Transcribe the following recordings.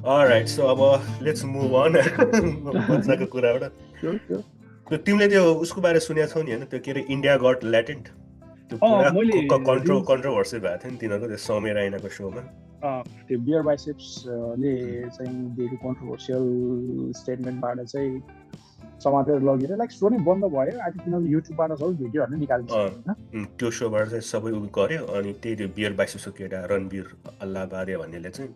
Alright, so अब let's move on मजाको कुराबाट Sure, sure. त्यो तिमीले त्यो उसको बारे सुनेको छौ नि होइन त्यो के अरे इन्डिया गट ल्याटेन्ट त्यो पुरा मैले रिल्स कन्ट्रोभर्सी भएको थियो नि तिनीहरूको त्यो सौम्य राइनाको शोमा त्यो बियर बाइसेप्स ले चाहिँ दिएको कन्ट्रोभर्सियल स्टेटमेन्टबाट चाहिँ समातेर लगेर लाइक सो नै बन्द भयो। आई थिङ्क तिनीहरू युट्युबबाट सबै भिडियोहरू निकालिदिन्छ होइन। त्यो शोबाट चाहिँ सबै उ गर्यो अनि त्यही त्यो बियर बाइसेप्सको केटा रणवीर अल्लाबारिया भन्नेले चाहिँ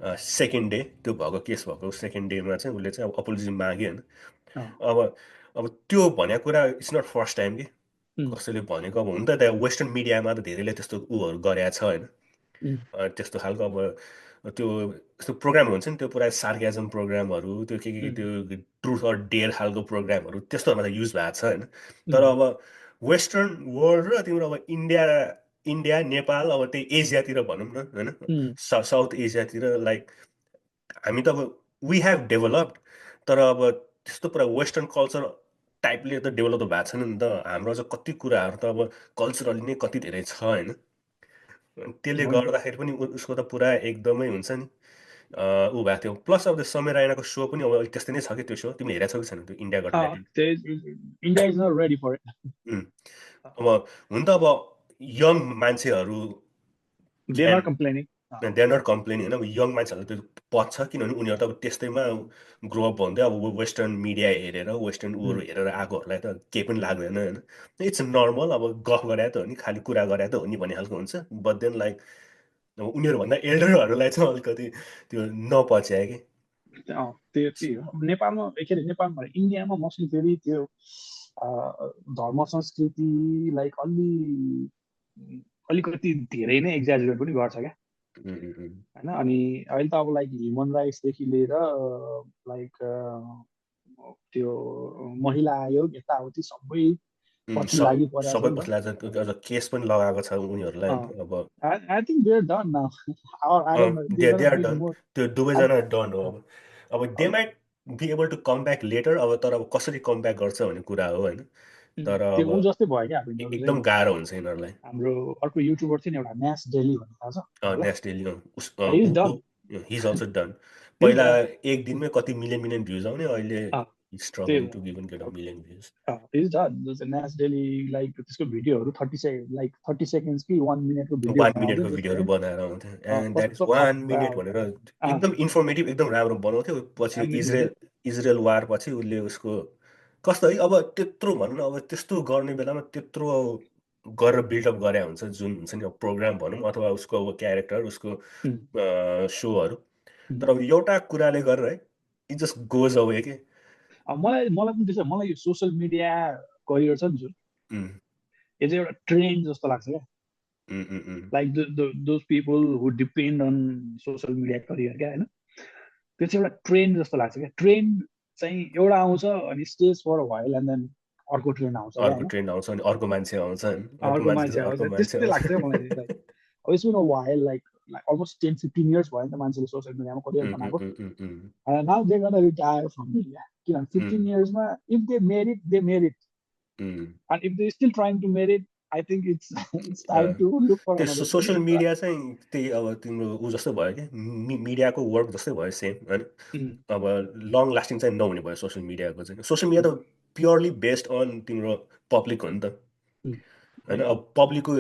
सेकेन्ड डे त्यो भएको केस भएको सेकेन्ड डेमा चाहिँ उसले चाहिँ अब अपोलोजी माग्यो होइन अब त्यो भनेको कुरा इट्स नट फर्स्ट टाइम कि कसैले भनेको अब हुन त त्यहाँ वेस्टर्न मिडियामा त धेरैले त्यस्तो उहरू गरेको छ होइन त्यस्तो खालको अब त्यो यस्तो प्रोग्राम हुन्छ नि त्यो पुरा सार्क्याजम प्रोग्रामहरू त्यो के त्यो ट्रुथ अर डेयर खालको प्रोग्रामहरू त्यस्तोहरूमा त युज भएको छ होइन तर अब वेस्टर्न वर्ल्ड र तिम्रो अब इन्डिया नेपाल अब त्यही एसियातिर भनौँ न होइन साउथ एसियातिर लाइक हामी त अब वी हेभ डेभलप्ड तर अब त्यस्तो पुरा वेस्टर्न कल्चर टाइपले त डेभलप त भएको छैन नि त हाम्रो चाहिँ कति कुराहरू त अब कल्चरली नै कति धेरै छ होइन त्यसले गर्दाखेरि पनि उसको त पुरा एकदमै हुन्छ नि ऊ भएको थियो प्लस अब त्यो समय रायनाको सो पनि अब अलिक त्यस्तै नै छ कि त्यो सो तिमीले हेरेको छौ कि छैन त्यो India got latin India is not ready for it. अब हुन त अब यङ मान्छेहरू they are complaining they are not complaining होइन अब यङ मान्छेहरूलाई त्यो पच्छ किनभने उनीहरू त अब त्यस्तैमा ग्रोअप हुँदै अब वेस्टर्न मिडिया हेरेर वेस्टर्न उहरू हेरेर आएकोहरूलाई त केही पनि लाग्दैन होइन इट्स नर्मल अब गफ गरे त हो नि खालि कुरा गरे त हो नि भन्ने खालको हुन्छ बट देन लाइक अब उनीहरूभन्दा एल्डरहरूलाई चाहिँ अलिकति त्यो नपच्या कि त्यही हो। नेपालमा के अरे नेपालमा इन्डियामा मोस्टली फेरि त्यो धर्म संस्कृति लाइक अलिकति धेरै नै एक्जाजुरेट पनि गर्छ क्या होइन। अनि अहिले त अब लाइक ह्युमन राइट्सदेखि लिएर लाइक त्यो महिला आयोग यताउति सबै पछि लागि सबै परेको छ नि कसैलाई केस पनि लगाएको छ उनीहरूलाई अब I think they are done now त्यो दुवैजना डन हो अब they might be able to come back later अब तर अब कसरी कम ब्याक गर्छ भन्ने कुरा हो होइन तर त्यो अब ऊ जस्तै भयो क्या अब यिनीहरू एकदम गाह्रो हुन्छ यिनीहरूलाई हाम्रो अर्को युट्युबर थियो नि एउटा न्यास डेली भन्ने थाहा छ next daily is done his also done पहिला एक दिनमै कति मिलियन भ्युज आउने अहिले struggling to give get a million views is done न्यास डेली लाइक त्यसको भिडियोहरू 30 सेकेन्ड्स कि 1 मिनटको भिडियो 1 मिनटको भिडियोहरू बनाएर आउँथ्यो एन्ड द्याट इज 1 मिनट भनेर एकदम इन्फर्मेटिभ एकदम राम्रो बनाउँथ्यो पछि इजरायल वार पछि उसले उसको कस्तो है अब त्यत्रो भनौँ न अब त्यस्तो गर्ने बेलामा त्यत्रो गरेर बिल्डअप गरे हुन्छ जुन हुन्छ नि अब प्रोग्राम भनौँ अथवा उसको अब क्यारेक्टर उसको सोहरू तर अब एउटा कुराले गरेर है इट जस्ट गोज अवे के मलाई पनि त्यसो मलाई यो सोसियल मिडिया करियर छ नि जुन यो चाहिँ एउटा ट्रेन्ड जस्तो लाग्छ क्या like those people who depend on social media career क्या होइन त्यो चाहिँ एउटा ट्रेन्ड जस्तो लाग्छ क्या। ट्रेन्ड चाहिँ एउटा आउँछ अनि stage for while and then अर्को ट्रेन्ड आउँछ अनि अर्को मान्छे आउँछ अर्को मान्छे आउँछ त्यस्तै लाग्छ मलाई लाइक अब it's been a while like almost 10-15 years भयो नि त मान्छेले सोसियल मिडियामा करियर बनाएको now they gonna retire from media किनभने 15 years मा if they made it and if they're still trying to make it I think it's time to look for another social media चाहिँ त्यही अब तिम्रो ऊ जस्तो भयो कि मिडियाको वर्क जस्तै भयो सेम होइन अब लङ लास्टिङ चाहिँ नहुने भयो सोसियल मिडियाको चाहिँ सोसियल मिडिया त प्योरली बेस्ड अन तिम्रो पब्लिक हो नि त होइन अब पब्लिकको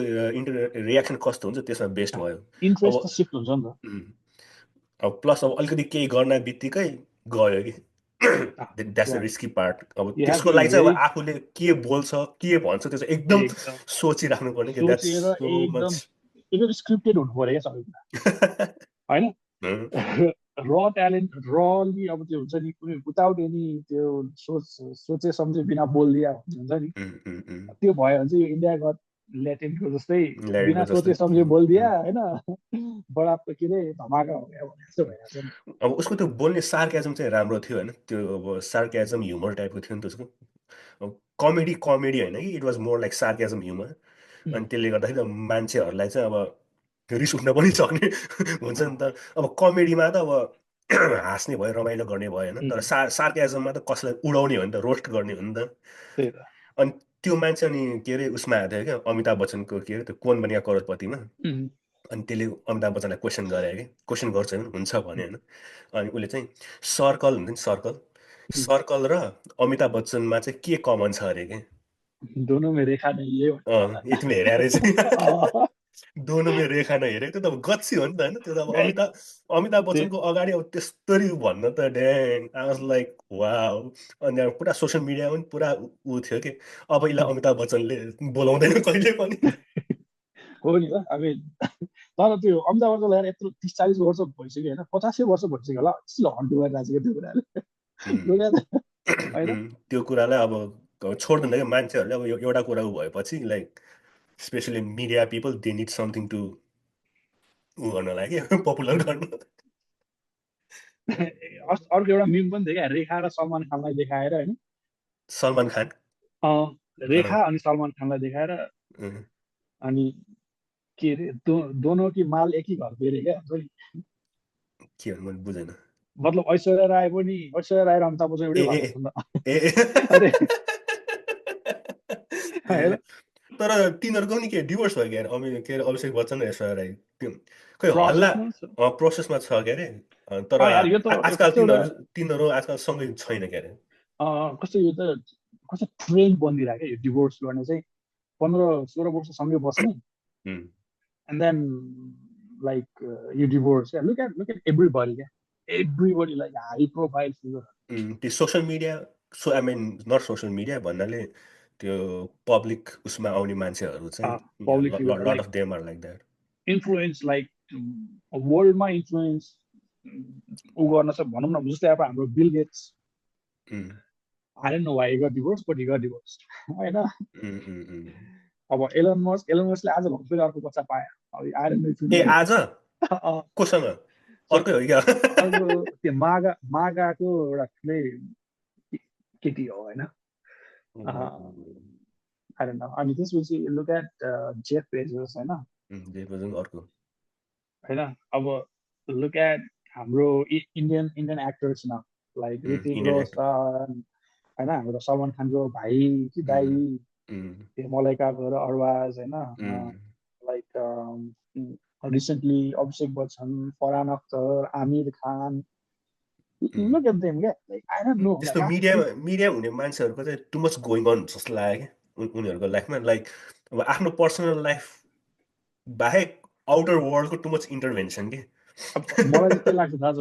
रियाक्सन कस्तो हुन्छ त्यसमा बेस्ड भयो इन्ट्रेस्ट त सिफ्ट हुन्छ नि त अब प्लस अब अलिकति केही गर्न बित्तिकै गयो कि द्याट्स द रिस्की पार्ट अब त्यसको लागि चाहिँ अब आफूले के बोल्छ के भन्छ त्यो चाहिँ एकदम सोचिराख्नु पर्ने कि द्याट्स सो मच एकदम स्क्रिप्टेड हुनु पर्यो क्या सबै कुरा होइन र ट्यालेन्ट रली अब त्यो हुन्छ नि कुनै विदाउट एनी त्यो सोचे सम्झे बिना बोलिदिया हुन्छ नि त्यो भयो भने चाहिँ यो इन्डिया गट ल्याटेन्टको जस्तै बिना सोचे सम्झे बोलिदिया होइन बडा के अरे धमाका हो क्या भने जस्तो भइरहेको छ। अब उसको त्यो बोल्ने सार्क्याजम चाहिँ राम्रो थियो होइन त्यो अब सार्क्याजम ह्युमर टाइपको थियो नि त्यसको अब कमेडी होइन कि it was more like sarcasm humour अनि त्यसले गर्दाखेरि मान्छेहरूलाई चाहिँ अब रिस उठ्न पनि सक्ने हुन्छ नि त अब कमेडीमा त अब हाँस्ने भयो रमाइलो गर्ने भयो होइन तर सार्क्याजममा त कसैलाई उडाउने हो नि त रोस्ट गर्ने हो नि त अनि त्यो मान्छे अनि के अरे उसमा आएको थियो क्या अमिताभ बच्चनको के अरे त्यो कौन बनिया करोडपतिमा अनि त्यसले अमिताभ बच्चनलाई क्वेसन गरे कि क्वेसन गर्छ भने हुन्छ भने होइन अनि उसले चाहिँ सर्कल हुन्छ नि सर्कल र अमिताभ बच्चनमा चाहिँ के कमन छ अरे कि दोनों में रेखा नहीं है यति पनि हेरे रहेछ दोनों में रेखा नहेरेको त्यो त अब गच्छी हो नि त होइन त्यो त अब अमिताभ बच्चनको अगाडि अब त्यस्तरी भन्न त ड्याङ आई वाज लाइक वाउ अनि अब पुरा सोसियल मिडियामा पनि पुरा ऊ थियो कि अब यसलाई अमिताभ बच्चनले बोलाउँदैन कहिले पनि हो नि त अब तर त्यो अमिताभ बच्चन लगाएर यत्रो 30-40 वर्ष भइसक्यो होइन 50 वर्ष भइसक्यो होला स्टिल हन्ट गरिरहेको त्यो कुराले त्यो कुरालाई अब छोड्दैन क्या मान्छेहरूले अब एउटा कुरा भएपछि like specially media people they need something to ऊ गर्नलाई कि पपुलर गर्न अर्को एउटा मिम पनि थियो क्या रेखा र सलमान खानलाई देखाएर होइन सलमान खान रेखा अनि सलमान खानलाई देखाएर अनि के अरे दोनों की माल एकै घर बेरे क्या के भन्नु मैले बुझेन मतलब ऐश्वर्या राय र अमिताभ बच्चन एउटै घर तर तिनीहरूको नि के डिभोर्स भयो के अरे अभिषेक बच्चन र ऐश्वर्या राय खै हल्ला प्रोसेसमा छ के अरे तर आजकल तिनीहरू आजकल सँगै छैन के अरे कस्तो यो त कस्तो ट्रेन्ड बनिरहेको यो डिभोर्स गर्ने चाहिँ 15-16 वर्ष सँगै बस्ने एन्ड देन लाइक यो divorce look at everybody like high profile figure त्यो social media I mean not social media भन्नाले त्यो पब्लिक उसमा आउने मान्छेहरू चाहिँ lot of them are like that influence like वर्ल्डमा इन्फ्लुएन्स उ गर्न चाहिँ भनौँ न जस्तै अब हाम्रो Bill Gates I don't know why he got divorced, but he got divorced. होइन अब एलन मस्कले आज फेरि अर्को बच्चा पायो आज कोसँग अर्कै हो क्या त्यो मागाको एउटा ठुलै केटी हो होइन I don't know. अनि त्यसपछि लुक एट जेफ बेजोस होइन अर्को होइन अब लुक एट हाम्रो इन्डियन एक्टर्स न लाइक ऋतिक रोशन होइन हाम्रो सलमान खानको भाइ कि दाइ त्यो मलाइकाको र अरवाज होइन like recently Abhishek Bachchan Farhan Akhtar Aamir Khan look at them क्या like I don't know त्यस्तो मिडिया हुने मान्छेहरूको चाहिँ टु मच गोइङ अन जस्तो लाग्यो क्या उनीहरूको लाइफमा लाइक अब आफ्नो पर्सनल लाइफ बाहेक आउटर वर्ल्डको टु मच इन्टरभेन्सन के मलाई चाहिँ के लाग्छ थाहा छ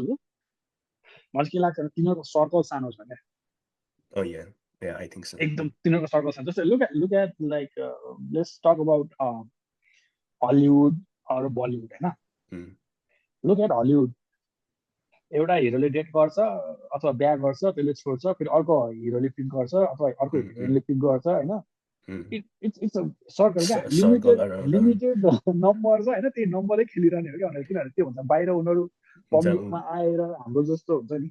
मलाई के लाग्छ तिनीहरूको सर्कल सानो छ क्या I think so. एकदम तिनीहरूको सर्कल सानो जस्तै look at like let's talk about Hollywood र बलिउड होइन look at हलिउड एउटा हिरोले डेट गर्छ अथवा बिहा गर्छ त्यसले छोड्छ फेरि अर्को हिरोले पिक गर्छ अथवा अर्को हिरोइनले पिक गर्छ होइन इट्स अ सर्कल क्या लिमिटेड नम्बर छ होइन त्यही नम्बरै खेलिरहने हो क्या भनेर किनभने त्यो भन्छ बाहिर उनीहरू पब्लिकमा आएर हाम्रो जस्तो हुन्छ नि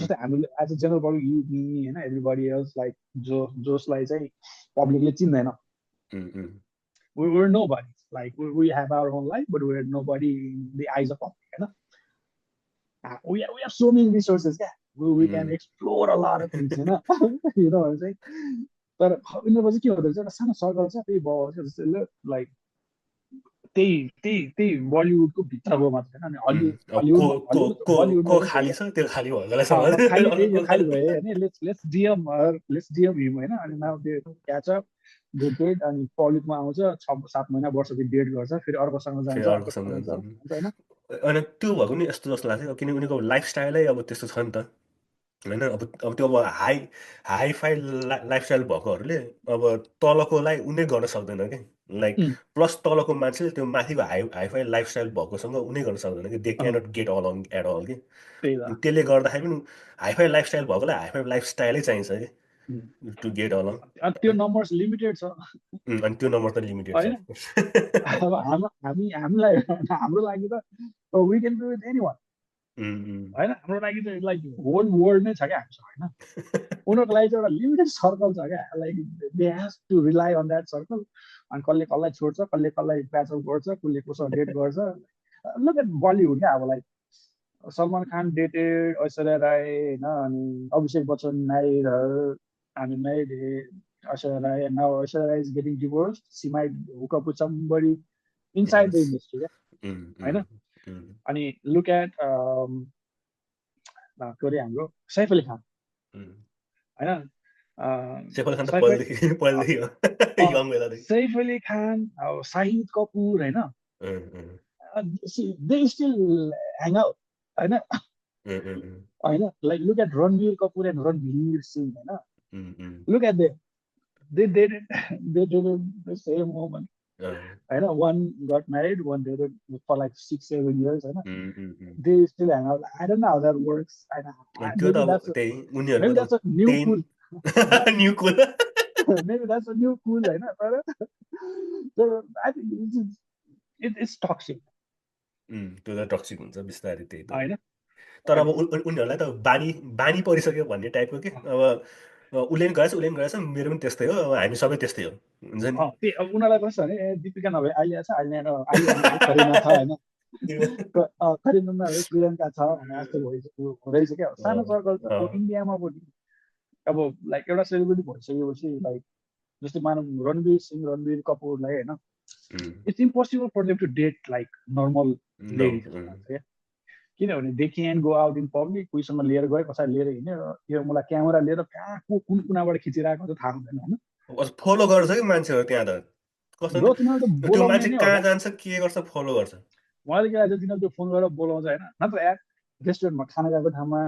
जस्तै हामीले as a general public you me होइन एभ्रीबडी एल्स लाइक जसलाई चाहिँ पब्लिकले चिन्दैन we were nobody like we have our own life but we're nobody in the eyes of public होइन we have so many resources yeah we can explore a lot of things होइन you know चाहिँ तर उनीहरूको चाहिँ के हुँदो रहेछ एउटा सानो सर्कल छ त्यही भयो जस्तै लाइक त्यही बलिउडको भित्रको मात्र होइन अनि हलिउडको खाली छ त्यो खाली खाली भयो होइन लेट्स डिएम हिम होइन अनि नाउ त्यो क्याच अप डेट अनि पब्लिकमा आउँछ 6-7 महिना वर्षदेखि डेट गर्छ फेरि अर्कोसँग जान्छ होइन अनि त्यो भएको नि यस्तो जस्तो लाग्छ किनकि उनीहरूको लाइफस्टाइलै अब त्यस्तो छ नि त होइन अब त्यो अब हाई-फाई लाइफस्टाइल भएकोहरूले अब तलकोलाई उनी गर्न सक्दैन कि लाइक प्लस तलको मान्छेले त्यो माथिको हाई-फाई लाइफस्टाइल भएकोसँग उनी गर्न सक्दैन कि they cannot get along at all कि त्यसले गर्दाखेरि पनि हाई-फाई लाइफस्टाइल भएकोलाई हाई-फाई लाइफस्टाइलै चाहिन्छ कि टु गेट अलङ त्यो नम्बर्स लिमिटेड छ अनि त्यो नम्बर त लिमिटेड छ अब हामीलाई हाम्रो लागि त we can do with anyone होइन हाम्रो लागि चाहिँ लाइक होल वर्ल्ड नै छ क्या हामीसँग होइन उनीहरूको लागि चाहिँ एउटा लिमिटेड सर्कल छ क्या like they has to rely on that circle अनि कसलाई छोड्छ कसलाई प्याचअप गर्छ कसले कोसँग डेट गर्छ लुक एट बलिउड क्या अब लाइक सलमान खान डेटेड ऐश्वर्या राय होइन अनि अभिषेक बच्चन म्यारिड हामी married Aishwarya Rai now Aishwarya Rai is getting divorce she might hook up with somebody inside the industry होइन अनि लुक एट के अरे हाम्रो सैफ अली खान होइन सैफ अली खान शाहिद कपुर होइन दे स्टिल ह्याङ आउट होइन होइन like look at Ranveer Kapoor and Ranveer Singh होइन look at they did the same moment. I know one got married, one did it for like 6-7 years. I know they still hang out. I don't know how that works. Maybe that's a new cool. New cool. Maybe that's a new cool. I know. So I think it's toxic. त्यो त toxic हुन्छ बिस्तारै त्यही त होइन तर अब उनीहरूलाई त बानी परिसक्यो भन्ने टाइपको के अब उसले पनि गएछ मेरो पनि त्यस्तै हो अब हामी सबै त्यस्तै हो हुन्छ नि अब उनीहरूलाई कस्तो भने दीपिका नभए आलिया छ आलिया करिना छ होइन करिना नभए प्रियङ्का छ भने जस्तो हुँदैछ क्या सानो सर्कल त अब इन्डियामा पनि अब लाइक एउटा सेलिब्रिटी भइसकेपछि लाइक जस्तै मानव रणवीर कपुरलाई होइन it's impossible for them to date like normal ladies किनभने they can go out in public कोहीसँग लिएर गयो कसैले लिएर हिँड्यो यो मलाई क्यामेरा लिएर कहाँ कुन कुनाबाट खिचिरहेको त थाहा हुँदैन होइन फलो गर्छ कि मान्छेहरू त्यहाँ त त्यो मान्छे कहाँ जान्छ के गर्छ फलो गर्छ उहाँले के लाग्छ तिनीहरू त्यो फोन गरेर बोलाउँछ होइन नत्र एप रेस्टुरेन्टमा खाना गएको ठाउँमा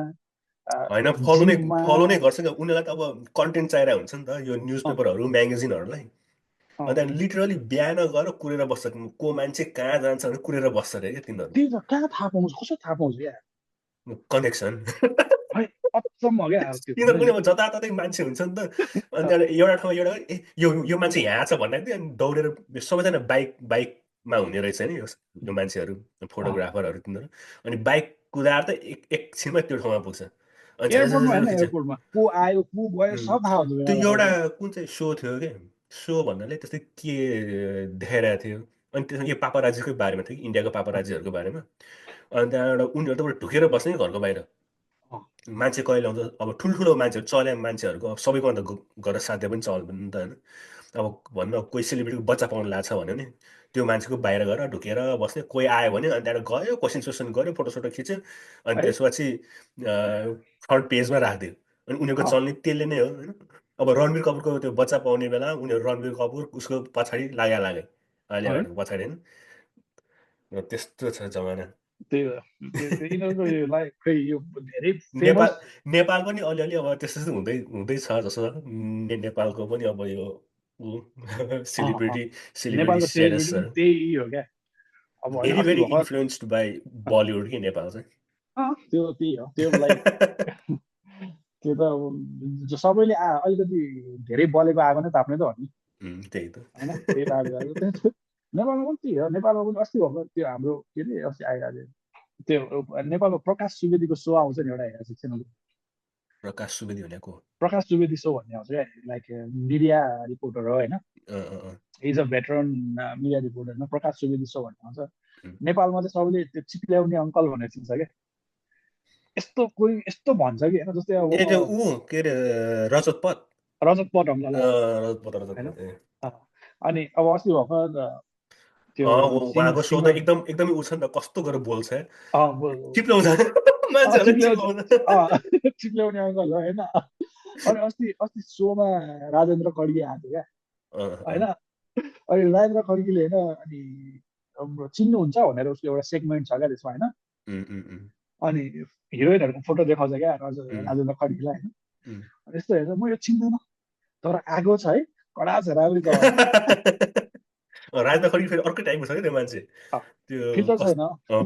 होइन फलो नै गर्छ नि उनीहरूलाई त अब कन्टेन्ट चाहिरहेको हुन्छ नि त यो न्युज पेपरहरू म्यागजिनहरूलाई अनि त्यहाँदेखि लिटरली बिहान गएर कुरेर बस्छ को मान्छे कहाँ जान्छ भने कुरेर बस्छ अरे क्या तिनीहरू त्यही त कहाँ थाहा पाउँछ कसो थाहा पाउँछ क्या कनेक्सन अचम्म क्या तिनीहरू पनि अब जताततै मान्छे हुन्छ नि त अनि त्यहाँबाट एउटा ठाउँमा एउटा यो मान्छे यहाँ छ भन्दाखेरि अनि दौडेर सबैजना बाइकमा हुने रहेछ नि यो मान्छेहरू फोटोग्राफरहरू तिनीहरू अनि बाइक कुदाएर त एकछिनमा त्यो ठाउँमा पुग्छ त्यो एउटा कुन चाहिँ सो थियो क्या सो भन्नाले त्यस्तै के देखाइरहेको थियो अनि त्यसमा यो पापाराजीकै बारेमा थियो कि इन्डियाको पापाराजीहरूको बारेमा अनि त्यहाँबाट उनीहरू त ढुकेर बस्ने घरको बाहिर मान्छे कहिले आउँछ अब ठुल्ठुलो मान्छेहरू चल्या मान्छेहरूको सबैको अन्त गरेर साध्य पनि चल्दैन नि त होइन अब भन्न कोही सेलिब्रिटीको बच्चा पाउनु लाग्छ भन्यो भने त्यो मान्छेको बाहिर गएर ढुकेर बस्ने कोही आयो भने अनि त्यहाँबाट गयो क्वेसन गऱ्यो फोटोसोटो खिच्यो अनि त्यसपछि फ्रन्ट पेजमा राखिदियो अनि उनीहरूको चल्ने त्यसले नै हो होइन अब रणवीर कपुरको त्यो बच्चा पाउने बेला उनीहरू रणवीर कपुर उसको पछाडि लागे अहिले पछाडि होइन त्यस्तो छ जमाना नेपाल पनि अलिअलि अब त्यस्तो हुँदैछ जस्तो नेपालको पनि अब यो सेलिब्रिटी स्टेटस त्यही हो क्या अब very very influenced by Bollywood कि नेपाल चाहिँ त्यो त्यही हो त्यो लाइक त्यो त अब सबैले अलिकति धेरै बलेको आगो नै ताप्ने त हो नि त्यही त होइन त्यही त नेपालमा पनि त्यही हो नेपालमा पनि अस्ति भएको त्यो हाम्रो के अरे अस्ति आइरहेको त्यो नेपालमा प्रकाश सुवेदीको सो आउँछ नि एउटा हेरेको च्यानल प्रकाश सुवेदी भनेको प्रकाश सुवेदी सो भन्ने आउँछ क्या लाइक मिडिया रिपोर्टर हो होइन is a veteran media reporter Prakash Subedi सो भन्ने आउँछ नेपालमा चाहिँ सबैले त्यो चिप्ल्याउने अङ्कल भनेर चिन्छ क्या यस्तो कोही यस्तो भन्छ कि होइन जस्तै अब के अरे रजत पत अनि अब अस्ति भर्खर त्यो उहाँको सो त एकदमै उ छ नि त कस्तो गरेर बोल्छ चिप्ल्याउने अङ्कल हो होइन अनि अस्ति सोमा राजेन्द्र खड्गी आएको क्या होइन अनि राजेन्द्र खड्गीले होइन अनि चिन्नुहुन्छ भनेर उसको एउटा सेगमेन्ट छ क्या त्यसमा होइन अनि हिरोइनहरूको फोटो देखाउँछ क्या राजेन्द्र खड्गीलाई होइन यस्तो हेर्छ म यो चिन्दैन तर आगो छ है कडा छ राम्रै छ राजेन्द्र खड्गी फेरि अर्कै टाइपको छ क्या त्यो मान्छे त्यो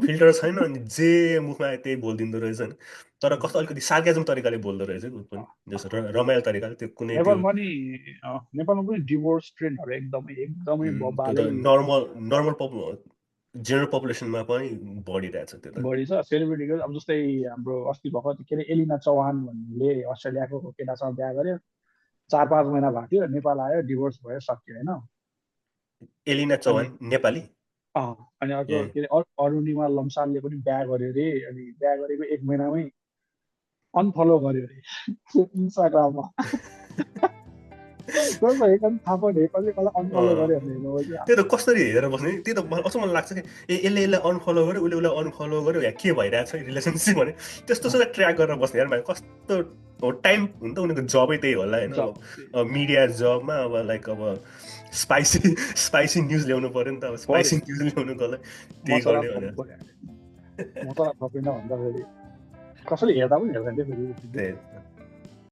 फिल्टर छैन अनि जे मुखमा त्यही बोलिदिँदो रहेछ नि तर कस्तो अलिकति सार्केजम तरिकाले बोल्दो रहेछ जस्तो रमाइलो तरिकाले त्यो कुनै नेपालमा पनि डिभोर्स ट्रेन्डहरू एकदमै नर्मल जेनरल पपुलेसनमा पनि बढिरहेछ त्यो त बढी छ सेलिब्रिटीको अब जस्तै हाम्रो अस्ति भर्खर के अरे एलिना चौहान भन्नेले अस्ट्रेलियाको केटासँग बिहा गर्यो 4-5 महिना भएको थियो नेपाल आयो डिभोर्स भयो सक्यो होइन एलिना चौहान नेपाली अनि अर्को के अरे अरुणिमा लम्सालले पनि बिहा गर्यो अरे अनि बिहा गरेको 1 महिनामै अनफलो गर्यो अरे इन्स्टाग्राममा कसो एकदम थाहा पाउने कसले कसलाई अनफलो गर्यो भने हेर्नु कि त्यो त कसरी हेरेर बस्ने त्यही त मलाई अचम्म लाग्छ कि यसले अनफलो गर्यो उसले उसलाई अनफलो गर्यो या के भइरहेको छ रिलेसनसिप भने त्यस्तो ट्र्याक गरेर बस्ने यार भाइ कस्तो हो टाइम हुन त उनीहरूको जबै त्यही होला होइन अब मिडिया जबमा अब लाइक अब स्पाइसी न्युज ल्याउनु पऱ्यो नि त अब स्पाइसी न्युज ल्याउनुको लागि त्यही गर्ने भनेर मसला थपिन भन्दाखेरि कसैले हेर्दा पनि हेर्दैन फेरि